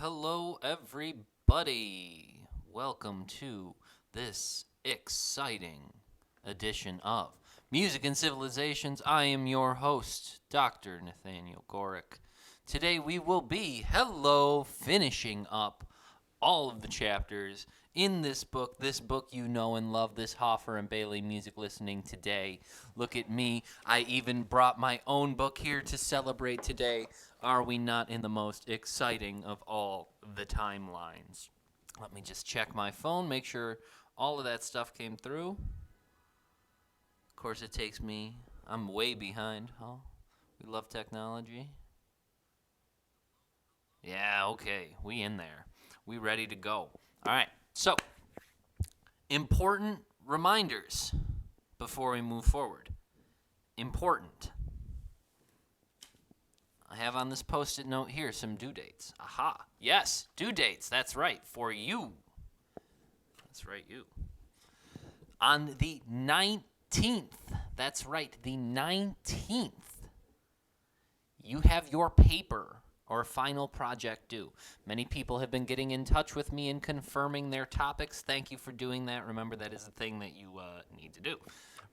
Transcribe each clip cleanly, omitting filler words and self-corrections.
hello, everybody. Welcome to this exciting edition of Music and Civilizations. I am your host, Dr. Nathaniel Gworek. Today we will be, finishing up all of the chapters in this book you know and love, this Hoffer and Bailey music listening today. Look at me. I even brought my own book here to celebrate today. Are we not in the most exciting of all the timelines? Let me just check my phone, make sure all of that stuff came through. Of course, it takes me. I'm way behind, huh? We love technology. Yeah, okay. We in there. We ready to go. All right. So, important reminders before we move forward. Important. I have on this post-it note here some due dates. Aha. Yes, due dates. That's right. For you. That's right, you. On the 19th. That's right, the 19th. You have your paper or final project due. Many people have been getting in touch with me and confirming their topics. Thank you for doing that. Remember, that is the thing that you need to do,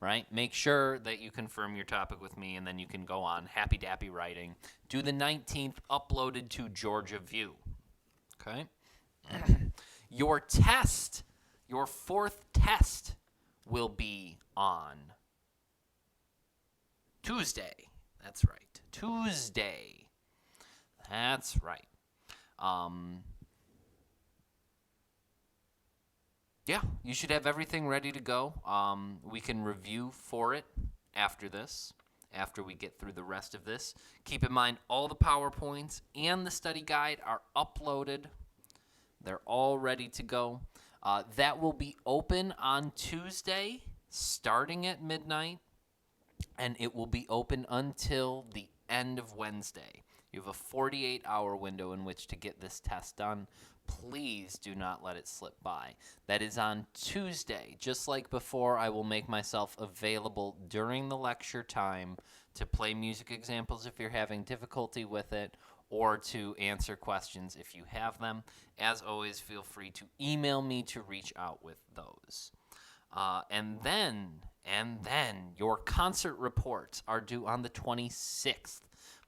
right? Make sure that you confirm your topic with me, and then you can go on happy-dappy writing. Do the 19th, uploaded to Georgia View, okay? Your test, your fourth test, will be on Tuesday. That's right, Tuesday. That's right. Yeah, you should have everything ready to go. We can review for it after this, after we get through the rest of this. Keep in mind, all the PowerPoints and the study guide are uploaded. They're all ready to go. That will be open on Tuesday, starting at midnight, and it will be open until the end of Wednesday. You have a 48-hour window in which to get this test done. Please do not let it slip by. That is on Tuesday. Just like before, I will make myself available during the lecture time to play music examples if you're having difficulty with it, or to answer questions if you have them. As always, feel free to email me to reach out with those. And then your concert reports are due on the 26th.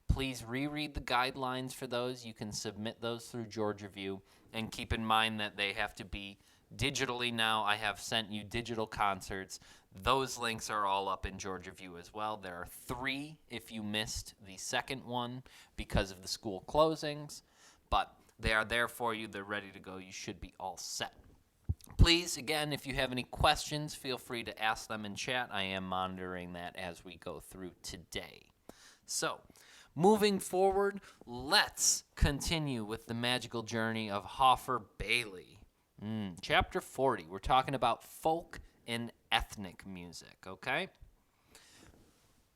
Please reread the guidelines for those. You can submit those through Georgia View. And keep in mind that they have to be digitally now. I have sent you digital concerts. Those links are all up in Georgia View as well. There are 3 if you missed the second one because of the school closings. But they are there for you. They're ready to go. You should be all set. Please, again, if you have any questions, feel free to ask them in chat. I am monitoring that as we go through today. So, moving forward, let's continue with the magical journey of Hoffer Bailey. Chapter 40, we're talking about folk and ethnic music, okay?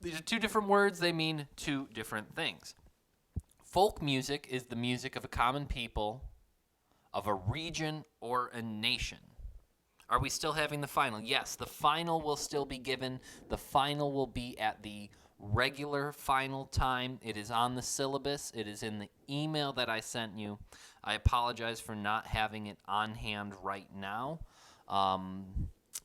These are 2 different words. They mean 2 different things. Folk music is the music of a common people, of a region, or a nation. Are we still having the final? Yes, the final will still be given. The final will be at the regular final time. It is on the syllabus. It is in the email that I sent you. I apologize for not having it on hand right now.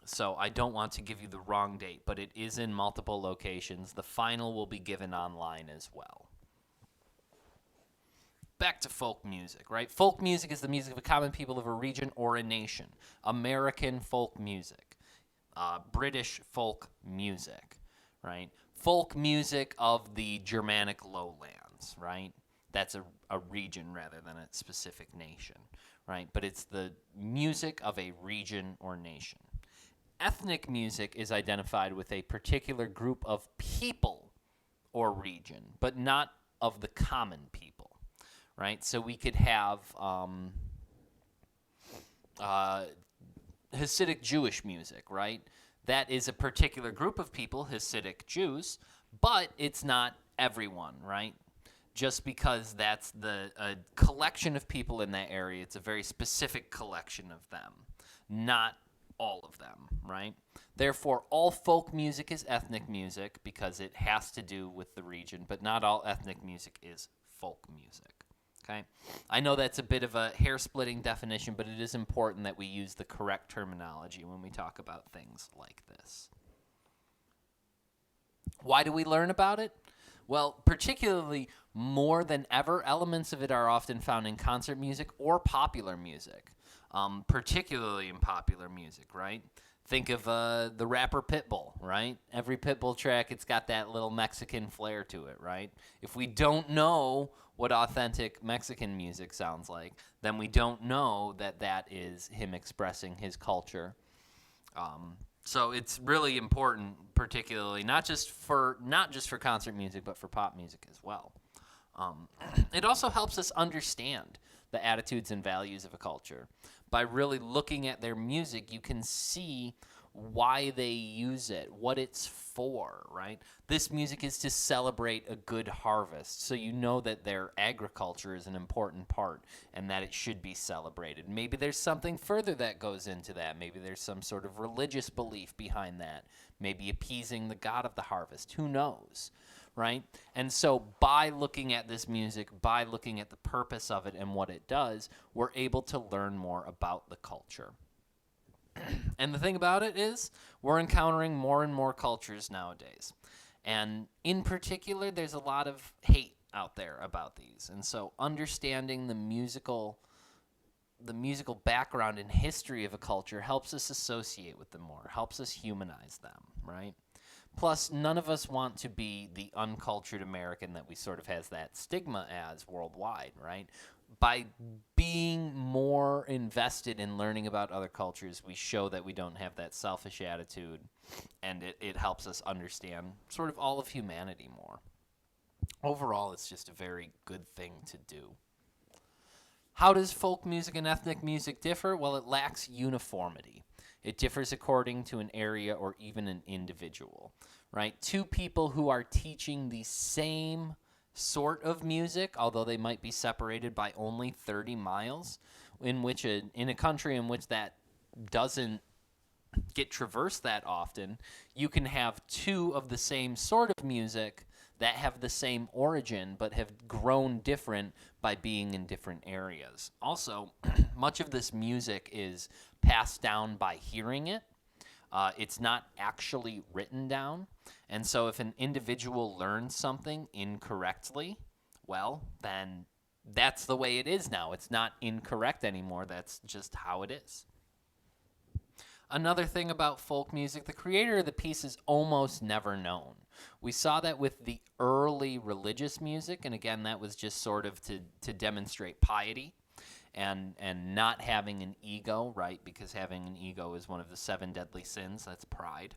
So I don't want to give you the wrong date, but it is in multiple locations. The final will be given online as well. Back to folk music, right? Folk music is the music of a common people of a region or a nation. American folk music. British folk music, right? Folk music of the Germanic lowlands, right? That's a region rather than a specific nation, right? But it's the music of a region or nation. Ethnic music is identified with a particular group of people or region, but not of the common people, right? So we could have Hasidic Jewish music, right? That is a particular group of people, Hasidic Jews, but it's not everyone, right? Just because that's a collection of people in that area, it's a very specific collection of them, not all of them, right? Therefore, all folk music is ethnic music because it has to do with the region, but not all ethnic music is folk music. Okay, I know that's a bit of a hair-splitting definition, but it is important that we use the correct terminology when we talk about things like this. Why do we learn about it? Well, particularly more than ever, elements of it are often found in concert music or popular music, particularly in popular music, right? Think of the rapper Pitbull, right? Every Pitbull track, it's got that little Mexican flair to it, right? If we don't know what authentic Mexican music sounds like, then we don't know that that is him expressing his culture. So it's really important, particularly not just for concert music, but for pop music as well. It also helps us understand the attitudes and values of a culture. By really looking at their music, you can see why they use it, what it's for, right? This music is to celebrate a good harvest, so you know that their agriculture is an important part and that it should be celebrated. Maybe there's something further that goes into that. Maybe there's some sort of religious belief behind that. Maybe appeasing the god of the harvest. Who knows? Right? And so by looking at this music, by looking at the purpose of it and what it does, we're able to learn more about the culture. And the thing about it is, we're encountering more and more cultures nowadays. And in particular, there's a lot of hate out there about these. And so understanding the musical background and history of a culture helps us associate with them more, helps us humanize them, right? Plus, none of us want to be the uncultured American that we sort of has that stigma as worldwide, right? By being more invested in learning about other cultures, we show that we don't have that selfish attitude, and it helps us understand sort of all of humanity more. Overall, it's just a very good thing to do. How does folk music and ethnic music differ? Well, it lacks uniformity. It differs according to an area or even an individual, right? Two people who are teaching the same sort of music, although they might be separated by only 30 miles, in a country in which that doesn't get traversed that often, you can have two of the same sort of music that have the same origin but have grown different by being in different areas. Also, much of this music is passed down by hearing it. It's not actually written down. And so if an individual learns something incorrectly, well, then that's the way it is now. It's not incorrect anymore. That's just how it is. Another thing about folk music, the creator of the piece is almost never known. We saw that with the early religious music, and again, that was just sort of to demonstrate piety and not having an ego, right? Because having an ego is one of the 7 deadly sins. That's pride.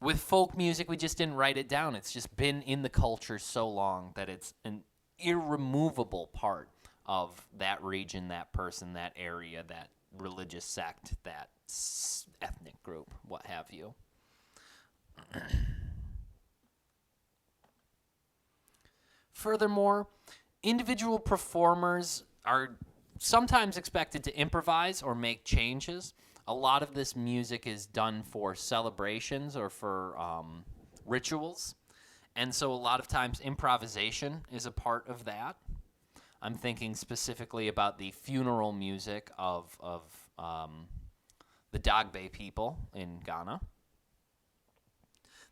With folk music, we just didn't write it down. It's just been in the culture so long that it's an irremovable part of that region, that person, that area, that religious sect, that ethnic group, what have you. Furthermore, individual performers are sometimes expected to improvise or make changes. A lot of this music is done for celebrations or for rituals. And so a lot of times improvisation is a part of that. I'm thinking specifically about the funeral music of the Dagbe people in Ghana.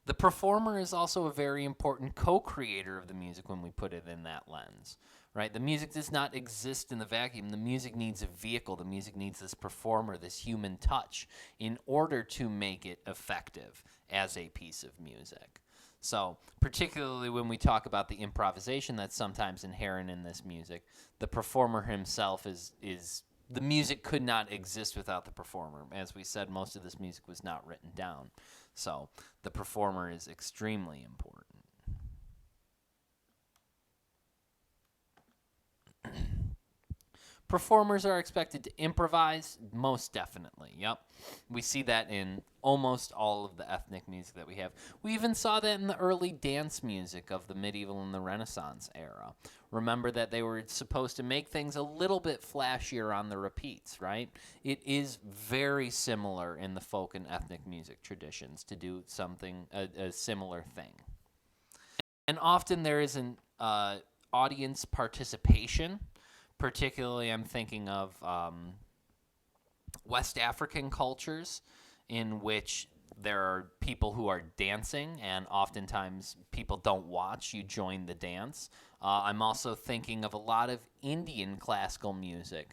The performer is also a very important co-creator of the music when we put it in that lens, right? The music does not exist in the vacuum. The music needs a vehicle. The music needs this performer, this human touch, in order to make it effective as a piece of music. So, particularly when we talk about the improvisation that's sometimes inherent in this music, the performer himself is the music could not exist without the performer. As we said, most of this music was not written down. So, the performer is extremely important. Performers are expected to improvise, most definitely. Yep. We see that in almost all of the ethnic music that we have. We even saw that in the early dance music of the medieval and the Renaissance era. Remember that they were supposed to make things a little bit flashier on the repeats, right? It is very similar in the folk and ethnic music traditions to do something, a similar thing. And often there is audience participation. Particularly, I'm thinking of West African cultures in which there are people who are dancing, and oftentimes people don't watch, you join the dance. I'm also thinking of a lot of Indian classical music.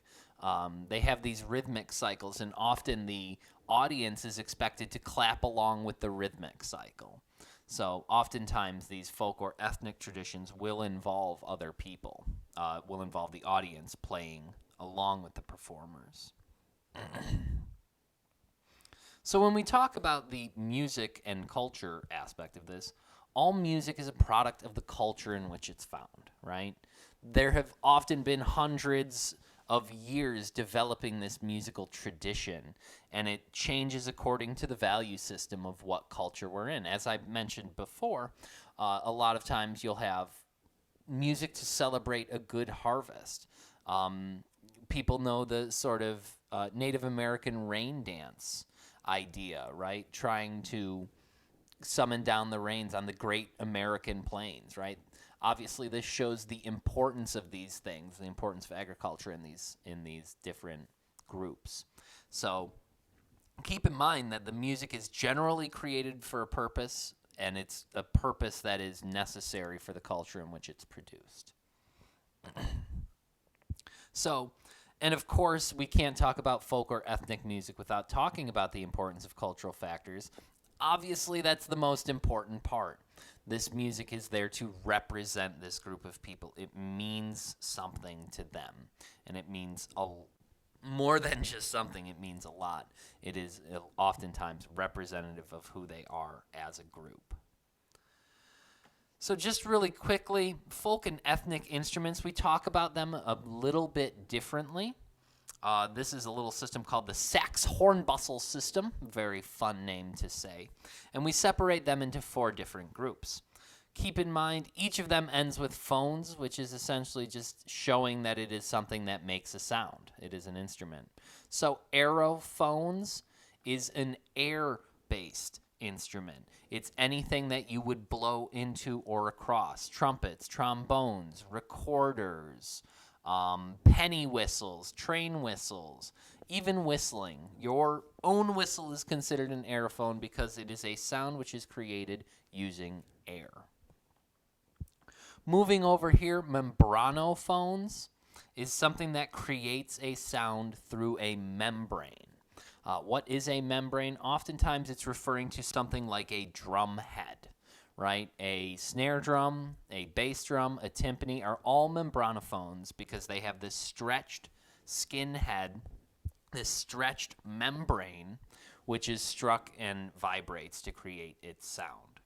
They have these rhythmic cycles, and often the audience is expected to clap along with the rhythmic cycle. So oftentimes these folk or ethnic traditions will involve other people, will involve the audience playing along with the performers. So when we talk about the music and culture aspect of this, all music is a product of the culture in which it's found, right? There have often been hundreds of years developing this musical tradition, and it changes according to the value system of what culture we're in. As I mentioned before, a lot of times you'll have music to celebrate a good harvest. People know the sort of Native American rain dance idea, right? Trying to summon down the rains on the great American plains, right? Obviously, this shows the importance of these things, the importance of agriculture in these different groups. So keep in mind that the music is generally created for a purpose, and it's a purpose that is necessary for the culture in which it's produced. So, and of course, we can't talk about folk or ethnic music without talking about the importance of cultural factors. Obviously, that's the most important part. This music is there to represent this group of people. It means something to them, and it means more than just something. It means a lot. It is oftentimes representative of who they are as a group. So just really quickly, folk and ethnic instruments, we talk about them a little bit differently. This is a little system called the sax hornbustle system. Very fun name to say. And we separate them into 4 different groups. Keep in mind, each of them ends with phones, which is essentially just showing that it is something that makes a sound. It is an instrument. So aerophones is an air-based instrument. It's anything that you would blow into or across. Trumpets, trombones, recorders, penny whistles, train whistles, even whistling. Your own whistle is considered an aerophone because it is a sound which is created using air. Moving over here, membranophones is something that creates a sound through a membrane. What is a membrane? Oftentimes it's referring to something like a drum head, right? A snare drum, a bass drum, a timpani are all membranophones because they have this stretched skin head, this stretched membrane, which is struck and vibrates to create its sound.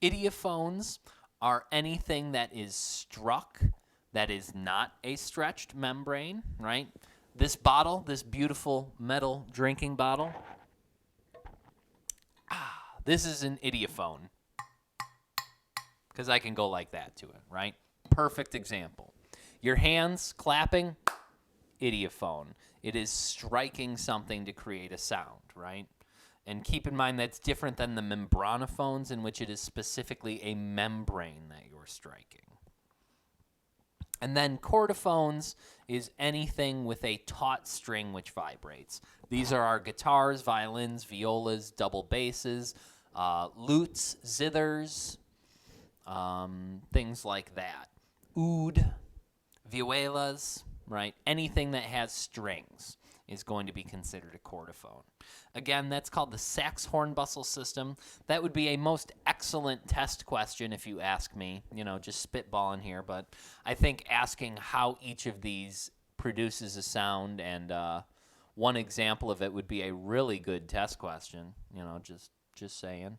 Idiophones are anything that is struck that is not a stretched membrane, right? This bottle, this beautiful metal drinking bottle, this is an idiophone because I can go like that to it, right? Perfect example. Your hands clapping, idiophone. It is striking something to create a sound, right? And keep in mind that's different than the membranophones in which it is specifically a membrane that you're striking. And then chordophones is anything with a taut string which vibrates. These are our guitars, violins, violas, double basses, lutes, zithers, things like that. Oud, violas, right? Anything that has strings is going to be considered a chordophone. Again, that's called the sax hornbustle system. That would be a most excellent test question if you ask me, just spitballing here, but I think asking how each of these produces a sound and one example of it would be a really good test question, just saying.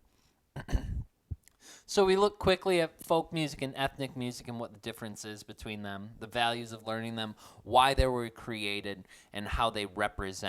So we look quickly at folk music and ethnic music and what the difference is between them, the values of learning them, why they were created, and how they represent